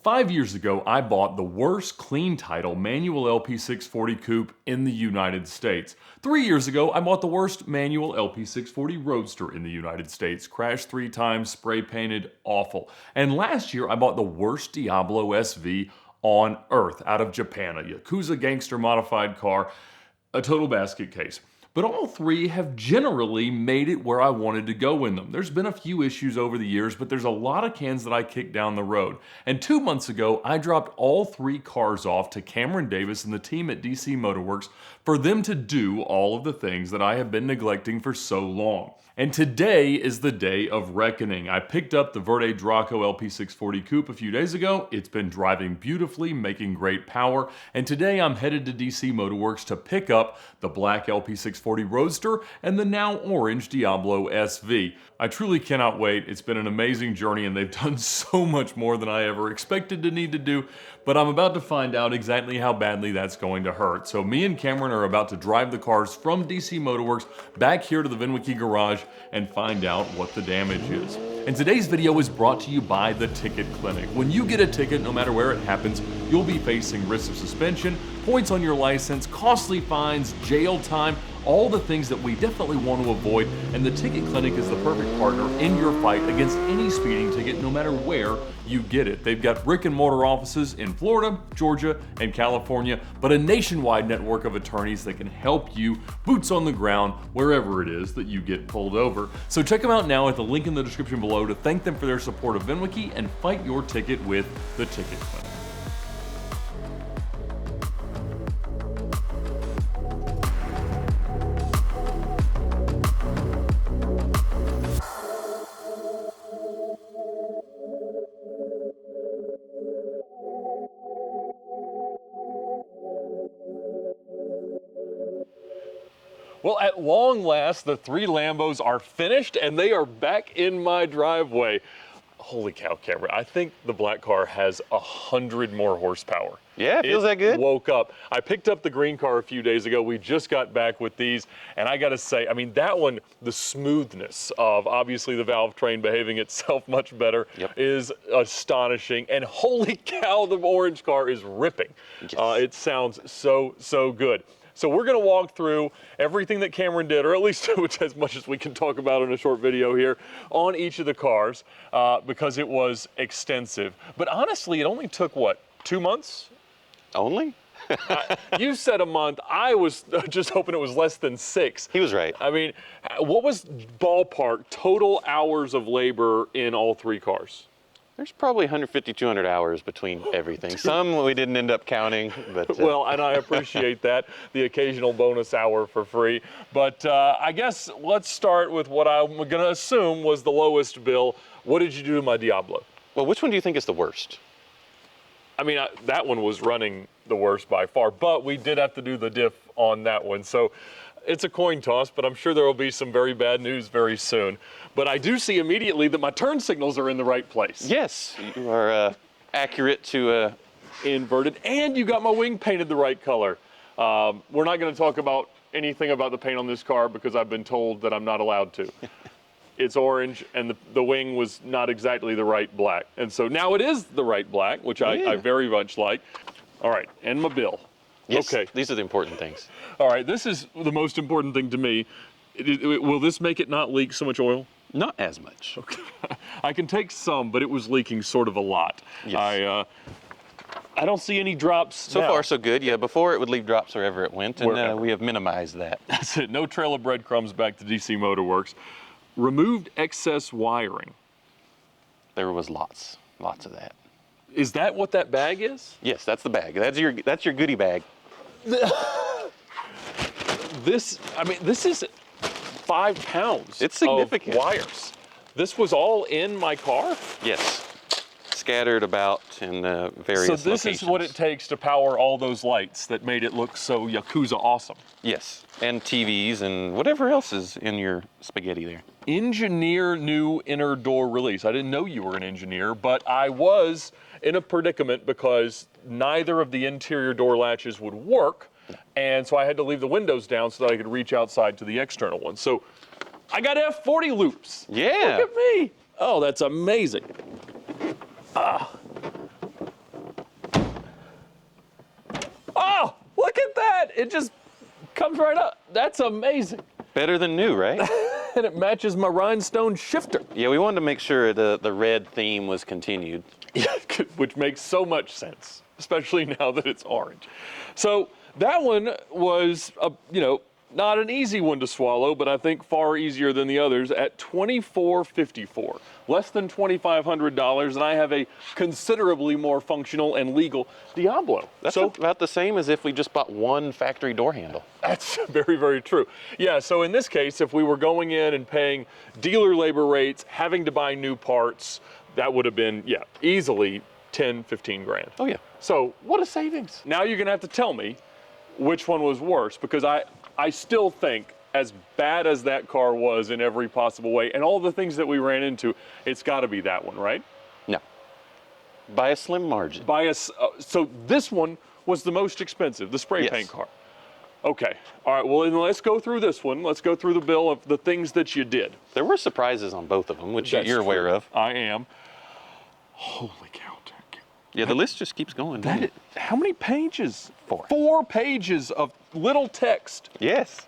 5 years ago, I bought the worst clean title manual LP640 Coupe in the United States. 3 years ago, I bought the worst manual LP640 Roadster in the United States. Crashed 3 times, spray painted, awful. And last year, I bought the worst Diablo SV on earth out of Japan, a Yakuza gangster modified car, a total basket case. But all three have generally made it where I wanted to go in them. There's been a few issues over the years, but there's a lot of cans that I kicked down the road. And 2 months ago, I dropped all 3 cars off to Cameron Davis and the team at DC Motorworks for them to do all of the things that I have been neglecting for so long. And today is the day of reckoning. I picked up the Verde Draco LP640 Coupe a few days ago. It's been driving beautifully, making great power. And today I'm headed to DC Motorworks to pick up the black LP640 Roadster and the now orange Diablo SV. I truly cannot wait. It's been an amazing journey and they've done so much more than I ever expected to need to do. But I'm about to find out exactly how badly that's going to hurt. So me and Cameron are about to drive the cars from DC Motorworks back here to the Vinwiki garage and find out what the damage is. And today's video is brought to you by the Ticket Clinic. When you get a ticket, no matter where it happens, you'll be facing risks of suspension, points on your license, costly fines, jail time, all the things that we definitely want to avoid, and the Ticket Clinic is the perfect partner in your fight against any speeding ticket, no matter where you get it. They've got brick and mortar offices in Florida, Georgia, and California, but a nationwide network of attorneys that can help you boots on the ground wherever it is that you get pulled over. So check them out now at the link in the description below to thank them for their support of Vinwiki and fight your ticket with the Ticket Clinic. Well, at long last, the 3 Lambos are finished and they are back in my driveway. Holy cow, Cameron, I think the black car has 100 more horsepower. Yeah, it feels that good. Woke up. I picked up the green car a few days ago. We just got back with these, and I gotta say, I mean, that one, the smoothness of obviously the valve train behaving itself much better is astonishing. And holy cow, the orange car is ripping. Yes. It sounds so good. So we're gonna walk through everything that Cameron did, or at least as much as we can talk about in a short video here, on each of the cars, because it was extensive. But honestly, it only took, what, 2 months? Only? You said a month. I was just hoping it was less than 6. He was right. I mean, what was ballpark total hours of labor in all 3 cars? There's probably 150, 200 hours between everything. Some we didn't end up counting, but... Well, and I appreciate that, the occasional bonus hour for free. But I guess let's start with what I'm gonna assume was the lowest bill. What did you do to my Diablo? Well, which one do you think is the worst? I mean, that one was running the worst by far, but we did have to do the diff on that one. So it's a coin toss, but I'm sure there will be some very bad news very soon. But I do see immediately that my turn signals are in the right place. Yes, you are accurate to... Inverted, and you got my wing painted the right color. We're not gonna talk about anything about the paint on this car because I've been told that I'm not allowed to. It's orange, and the wing was not exactly the right black. And so now it is the right black, which I very much like. All right, and my bill. Yes, okay. These are the important things. All right, this is the most important thing to me. Will this make it not leak so much oil? Not as much. Okay. I can take some, but it was leaking sort of a lot. Yes. I don't see any drops So now. far, so good. Yeah, before it would leave drops wherever it went, and we have minimized that. That's it. No trail of breadcrumbs back to DC Motorworks. Removed excess wiring. There was lots of that. Is that what that bag is? Yes, that's the bag. That's your goodie bag. This is 5 pounds. It's significant. Of wires. This was all in my car? Yes. Scattered about in various So this locations. is what it takes to power all those lights that made it look so Yakuza awesome. Yes, and TVs and whatever else is in your spaghetti there. Engineer new inner door release. I didn't know you were an engineer, but I was in a predicament because neither of the interior door latches would work, and so I had to leave the windows down so that I could reach outside to the external one. So I got F40 loops. Yeah. Look at me. Oh, that's amazing. it just comes right up. That's amazing. Better than new, right? And it matches my rhinestone shifter. Yeah, we wanted to make sure the red theme was continued. Which makes so much sense, especially now that it's orange. So that one was, not an easy one to swallow, but I think far easier than the others at $24.54, less than $2,500, and I have a considerably more functional and legal Diablo. That's about the same as if we just bought one factory door handle. That's very, very true. Yeah, so in this case, if we were going in and paying dealer labor rates, having to buy new parts, that would have been, easily 10, 15 grand. Oh yeah. So what a savings. Now you're gonna have to tell me which one was worse, because I still think, as bad as that car was in every possible way, and all the things that we ran into, it's gotta be that one, right? No. By a slim margin. So this one was the most expensive, the spray paint car. Okay, all right, well then let's go through this one. Let's go through the bill of the things that you did. There were surprises on both of them, which you're aware of. I am. Holy cow. Yeah, the list just keeps going. How many pages? 4. 4 pages of little text. Yes.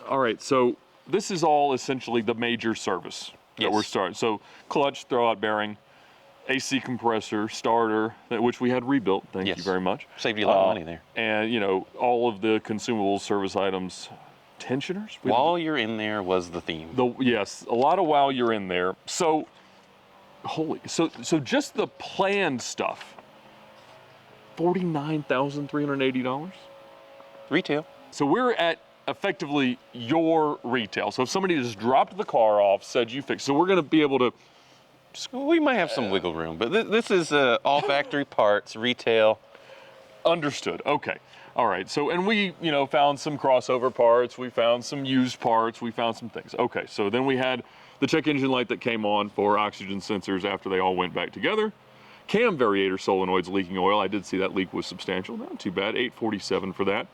All right, so this is all essentially the major service that we're starting. So clutch, throwout bearing, AC compressor, starter, which we had rebuilt. Thank you very much. Saved you a lot of money there. And all of the consumable service items, tensioners. While you're in there was the theme. Yes, a lot of while you're in there. So. So just the planned stuff, $49,380? Retail. So we're at effectively your retail. So if somebody just dropped the car off, said you fixed, so we're gonna be able to. We might have some wiggle room, but this is all factory parts, retail. Understood, okay. All right, so, and we, found some crossover parts, we found some used parts, we found some things. Okay, so then we had the check engine light that came on for oxygen sensors after they all went back together. Cam variator solenoids leaking oil. I did see that leak was substantial. Not too bad, $847 for that.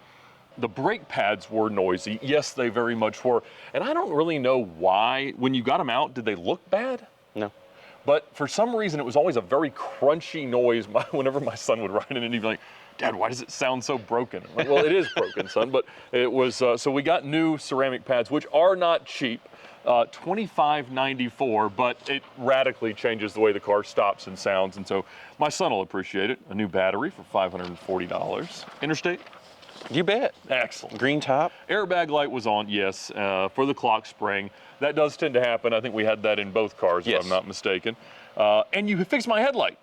The brake pads were noisy. Yes, they very much were. And I don't really know why. When you got them out, did they look bad? No. But for some reason, it was always a very crunchy noise whenever my son would ride in, and he'd be like, Dad, why does it sound so broken? I'm like, well, it is broken, son, but it was, so we got new ceramic pads, which are not cheap. $25.94, but it radically changes the way the car stops and sounds, and so my son will appreciate it. A new battery for $540. Interstate? You bet. Excellent. Green top? Airbag light was on, yes, for the clock spring. That does tend to happen. I think we had that in both cars, if I'm not mistaken. And you fixed my headlight.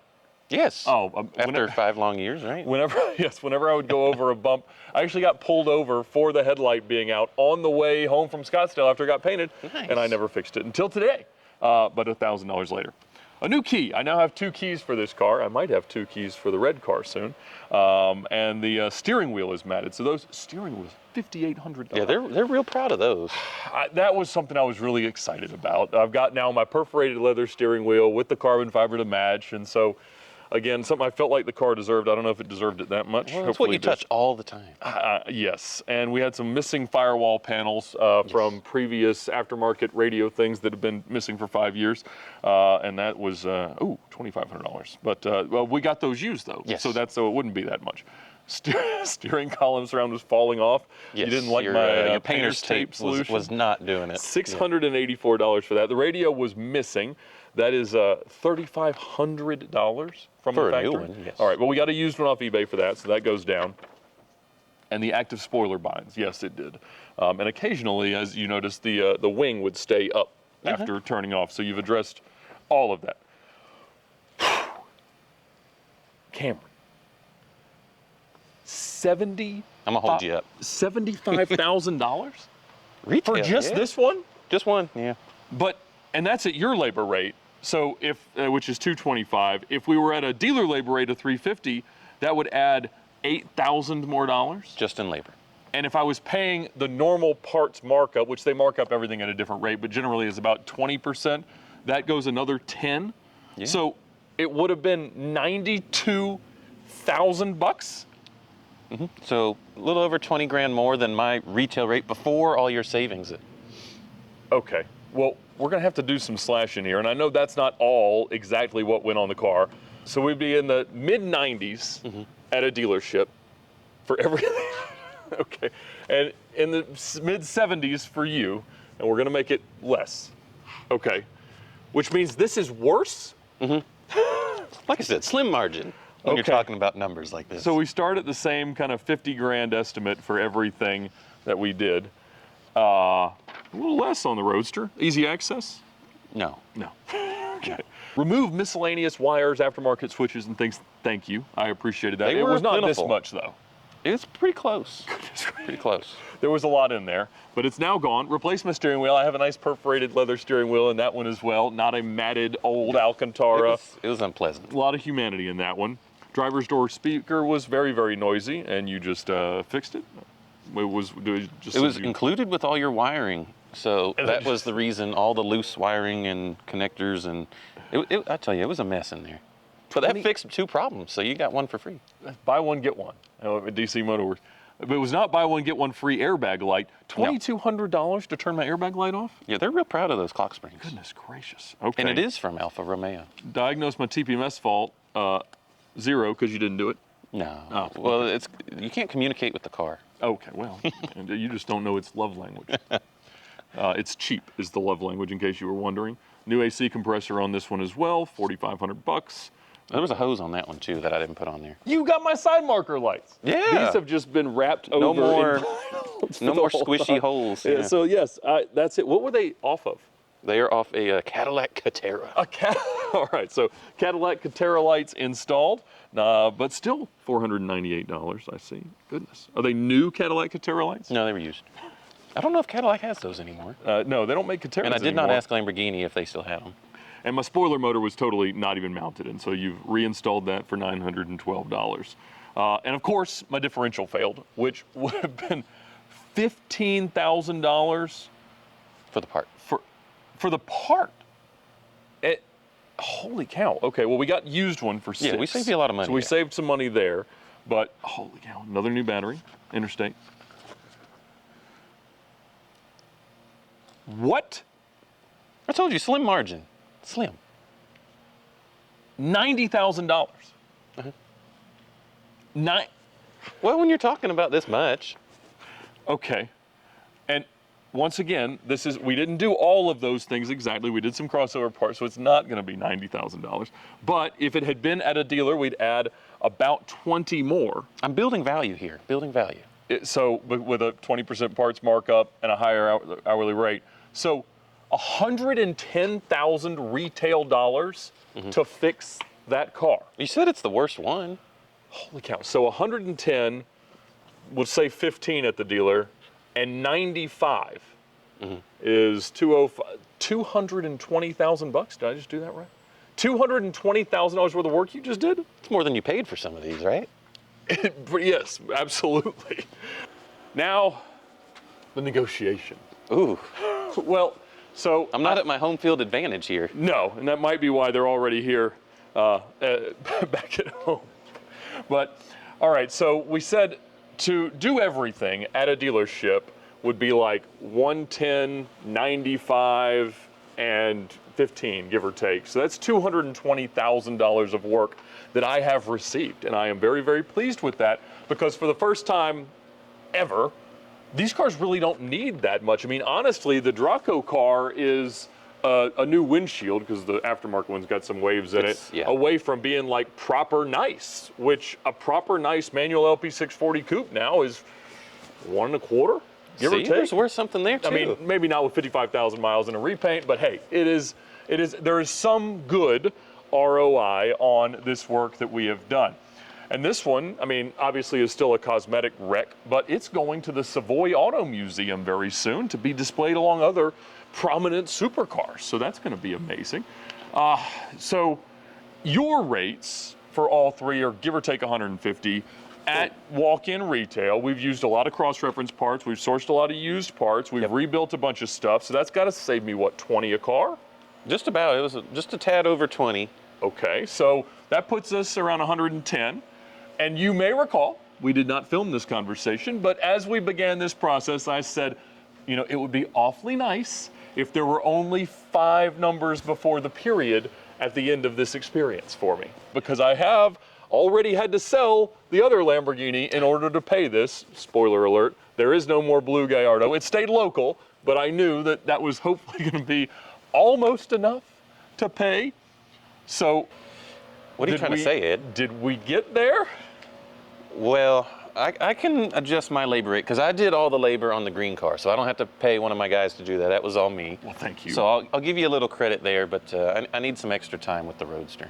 Yes. Oh, after 5 long years, right? Whenever I would go over a bump, I actually got pulled over for the headlight being out on the way home from Scottsdale after it got painted, and I never fixed it until today, but $1,000 later. A new key. I now have 2 keys for this car. I might have 2 keys for the red car soon. And the steering wheel is matted. So those steering wheels, $5,800. Yeah, they're real proud of those. That was something I was really excited about. I've got now my perforated leather steering wheel with the carbon fiber to match, and so. Again, something I felt like the car deserved. I don't know if it deserved it that much. Well, that's what you touch all the time. Yes, and we had some missing firewall panels from previous aftermarket radio things that have been missing for 5 years, and that was $2,500. But well, we got those used though, so it wouldn't be that much. Steering column surround was falling off. Yes, you didn't like my painter's tape solution. Was not doing it. $684 for that. The radio was missing. That is $3,500 from the factory. For a new one, yes. All right, well, we got a used one off eBay for that, so that goes down. And the active spoiler binds, yes, it did. And occasionally, as you notice, the wing would stay up after turning off. So you've addressed all of that. Cameron, I'm gonna hold you up. $75,000 Retail, for just this one? Just one, yeah. And that's at your labor rate. So if, which is $225, if we were at a dealer labor rate of $350, that would add $8,000 more dollars. Just in labor. And if I was paying the normal parts markup, which they mark up everything at a different rate, but generally is about 20%, that goes another 10. Yeah. So it would have been $92,000. So a little over 20 grand more than my retail rate before all your savings. Okay, well, we're gonna have to do some slashing here, and I know that's not all exactly what went on the car. So we'd be in the mid-90s at a dealership for everything. Okay, and in the mid-70s for you, and we're gonna make it less. Okay, which means this is worse? Like I said, slim margin when you're Okay. talking about numbers like this. So we start at the same kind of 50 grand estimate for everything that we did. A little less on the Roadster. Easy access? No. No. Okay. Remove miscellaneous wires, aftermarket switches, and things. Thank you. I appreciated that. They It were was not plentiful. this much, though. It's pretty close. Pretty close. There was a lot in there, but it's now gone. Replace my steering wheel. I have a nice perforated leather steering wheel in that one as well. Not a matted old Alcantara. It was unpleasant. A lot of humanity in that one. Driver's door speaker was very, very noisy, and you just fixed it. It was Included with all your wiring, so that was the reason. All the loose wiring and connectors, and I tell you, it was a mess in there. But that fixed 2 problems, so you got 1 for free. buy one get one at DC Motor Works. But it was not buy one get one free airbag light. $2,200 to turn my airbag light off? Yeah, they're real proud of those clock springs. Goodness gracious. Okay. And it is from Alfa Romeo. Diagnose my TPMS fault. 0 because you didn't do it. No. Oh, well, you can't communicate with the car. Okay, well, and you just don't know its love language. It's cheap is the love language, in case you were wondering. New AC compressor on this one as well, $4,500. There was a hose on that one too that I didn't put on there. You got my side marker lights. Yeah. These have just been wrapped over. No more whole squishy time. holes. Yeah, Yeah. so yes, that's it. What were they off of? They are off a Cadillac Catera. All right, so Cadillac Catera lights installed, but still $498, I see. Goodness. Are they new Cadillac Catera lights? No, they were used. I don't know if Cadillac has those anymore. No, they don't make Cateras And I did not anymore. ask Lamborghini if they still had them. And my spoiler motor was totally not even mounted, and so you've reinstalled that for $912. And of course, my differential failed, which would have been $15,000 For the part. for the part. Holy cow. Okay, well, we got used one for $6. Yeah, we saved you a lot of money So we there. saved some money there, but holy cow, another new battery, Interstate. What? I told you, slim margin. Slim. $90,000. Well, when you're talking about this much. Okay. And once again, we didn't do all of those things exactly. We did some crossover parts, so it's not going to be $90,000. But if it had been at a dealer, we'd add about 20 more. I'm building value here, building value. So with a 20% parts markup and a higher hourly rate. So 110,000 retail dollars to fix that car. You said it's the worst one. Holy cow. So 110, we'll say 15 at the dealer, and 95 is 220,000 bucks. Did I just do that right? $220,000 worth of work you just did? It's more than you paid for some of these, right? Yes, absolutely. Now, the negotiation. Ooh. Well, so I'm not at my home field advantage here. no, and that might be why they're already here back at home. But, all right, so we said to do everything at a dealership would be like 110, 95, and 15, give or take. So that's $220,000 of work that I have received, and I am very, very pleased with that because for the first time ever, these cars really don't need that much. I mean, honestly, the Draco car is a new windshield because the aftermarket one's got some waves in it, yeah. away from being like proper nice, which a proper nice manual LP640 Coupe now is 1.25, give or take. There's worth something there too. I mean, maybe not with 55,000 miles in a repaint, but hey, there is some good ROI on this work that we have done. And this one, I mean, obviously is still a cosmetic wreck, but it's going to the Savoy Auto Museum very soon to be displayed along other prominent supercars. So that's going to be amazing. So your rates for all three are give or take 150 at walk-in retail. We've used a lot of cross-reference parts. We've sourced a lot of used parts. We've rebuilt a bunch of stuff. So that's got to save me, what, 20 a car? Just about. It was just a tad over 20. Okay, so that puts us around 110. And you may recall, we did not film this conversation, but as we began this process, I said, you know, it would be awfully nice if there were only 5 numbers before the period at the end of this experience for me. Because I have already had to sell the other Lamborghini in order to pay this. Spoiler alert, there is no more Blue Gallardo. It stayed local, but I knew that that was hopefully going to be almost enough to pay. So, what are you trying to say, Ed? Did we get there? Well, I can adjust my labor rate because I did all the labor on the green car, so I don't have to pay one of my guys to do that. That was all me. Well, thank you. So I'll give you a little credit there, but I need some extra time with the Roadster.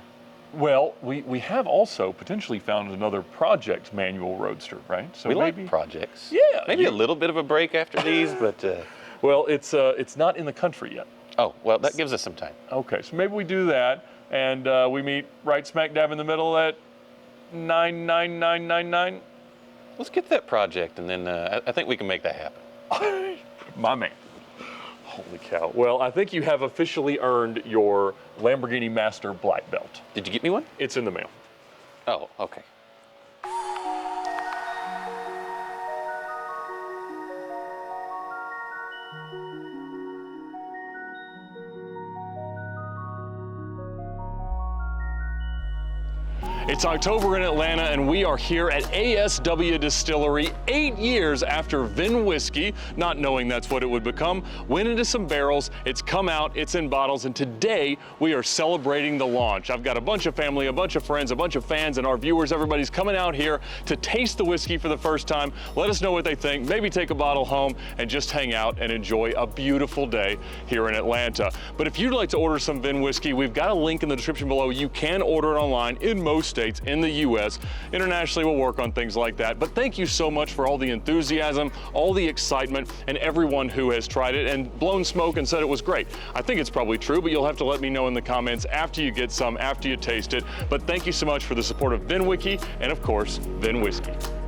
Well, we have also potentially found another project manual Roadster, right? So we maybe like projects. Yeah. Maybe a little bit of a break after these, but. Well, it's not in the country yet. Oh, well, that gives us some time. Okay, so maybe we do that, and we meet right smack dab in the middle at 99999. Let's get that project, and then I think we can make that happen. My man. Holy cow. Well, I think you have officially earned your Lamborghini Master Black Belt. Did you get me one? It's in the mail. Oh, okay. It's October in Atlanta, and we are here at ASW Distillery 8 years after Vinwiki, not knowing that's what it would become, went into some barrels, it's come out, it's in bottles, and today we are celebrating the launch. I've got a bunch of family, a bunch of friends, a bunch of fans, and our viewers. Everybody's coming out here to taste the whiskey for the first time. Let us know what they think, maybe take a bottle home and just hang out and enjoy a beautiful day here in Atlanta. But if you'd like to order some Vinwiki, we've got a link in the description below. You can order it online in most states in the US. Internationally, we'll work on things like that. But thank you so much for all the enthusiasm, all the excitement, and everyone who has tried it and blown smoke and said it was great. I think it's probably true, but you'll have to let me know in the comments after you get some, after you taste it. But thank you so much for the support of Vinwiki and, of course, Vinwhiskey.